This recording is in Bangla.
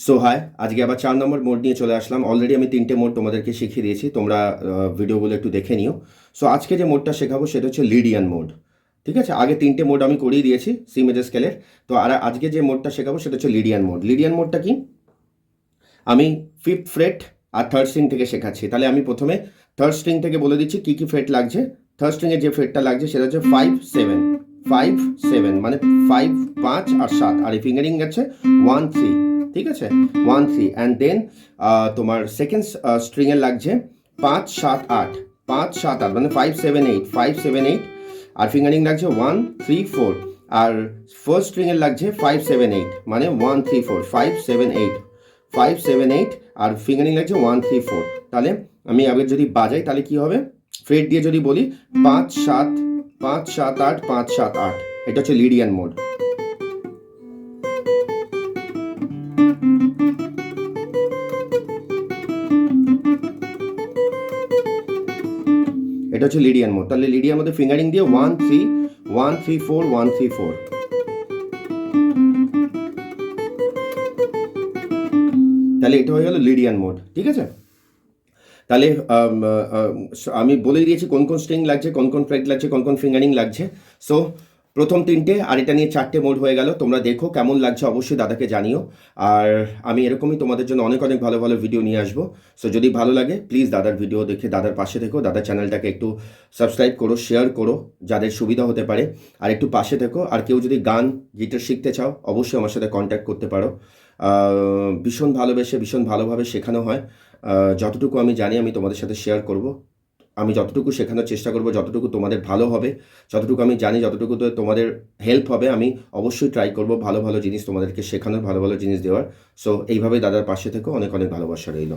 সো হাই, আজকে আবার 4 নম্বর মোড নিয়ে চলে আসলাম। অলরেডি আমি 3টে মোড তোমাদেরকে শিখিয়ে দিয়েছি, তোমরা ভিডিওগুলো একটু দেখে নিও। সো আজকে যে মোডটা শেখাবো সেটা হচ্ছে লিডিয়ান মোড। ঠিক আছে, আগে 3টে মোড আমি করিয়ে দিয়েছি সি মেজর স্কেলের। তো আর আজকে যে মোডটা শেখাবো সেটা হচ্ছে লিডিয়ান মোড। লিডিয়ান মোডটা কি, আমি 5th ফ্রেট আর 3rd স্ট্রিং থেকে শেখাচ্ছি। তাহলে আমি প্রথমে 3rd স্ট্রিং থেকে বলে দিচ্ছি কী কী ফ্রেট লাগছে। 3rd স্ট্রিংয়ে যে ফ্রেটটা লাগছে সেটা হচ্ছে 5 7 5 7, মানে 5 5 আর 7, আর এই ফিঙ্গারিং আছে 1 3। ঠিক আছে, 1 3 অ্যান্ড দেন তোমার সেকেন্ড স্ট্রিংয়ের লাগছে 5 7 8 5 7 8, মানে 5 7 8 5 7 8, আর ফিঙ্গারিং লাগছে 1 3 4। আর ফার্স্ট স্ট্রিংয়ের লাগছে 5 7 8, মানে 1 3 4 5 7 8 5 7 8, আর ফিঙ্গারিং লাগছে 1 3 4। তাহলে আমি আগে যদি বাজাই তাহলে কি হবে, ফ্রেট দিয়ে যদি বলি 5 7 5 7 8 5 7 8, এটা হচ্ছে লিডিয়ান মোড। এটা হচ্ছে লিডিয়ান মোড। তাহলে লিডিয়ান মধ্যে ফিঙ্গারিং দিয়ে 1 3 1 3 4 1 3 4, তাহলে এটা হয়ে গেল লিডিয়ান মোড। ঠিক আছে, তাহলে আমি বলে দিয়েছি কোন কোন স্ট্রিং লাগছে, কোন কোন ফ্রেট লাগছে, কোন কোন ফিঙ্গারিং লাগছে। সো প্রথম 3টে আর এটা নিয়ে 4টে মোড হয়ে গেল। তোমরা দেখো কেমন লাগছে, অবশ্যই দাদাকে জানিও। আর আমি এরকমই তোমাদের জন্য অনেক অনেক ভালো ভালো ভিডিও নিয়ে আসবো। সো যদি ভালো লাগে প্লিজ দাদার ভিডিও দেখে দাদার পাশে থেকো, দাদার চ্যানেলটাকে একটু সাবস্ক্রাইব করো, শেয়ার করো যাদের সুবিধা হতে পারে, আর একটু পাশে থেকো। আর কেউ যদি গান গিটার শিখতে চাও অবশ্যই আমার সাথে কন্ট্যাক্ট করতে পারো। ভীষণ ভালোবেসে ভীষণ ভালোভাবে শেখানো হয়। যতটুকু আমি জানি আমি তোমাদের সাথে শেয়ার করব। আমি যতটুকু শেখানোর চেষ্টা করব, যতটুকু তোমাদের ভালো হবে, যতটুকু আমি জানি, যতটুকু তো তোমাদের হেল্প হবে, আমি অবশ্যই ট্রাই করব ভালো ভালো জিনিস তোমাদেরকে শেখানোর, ভালো ভালো জিনিস দেওয়ার। সো এইভাবে দাদার পাশে থেকো, অনেক অনেক ভালোবাসা রইল।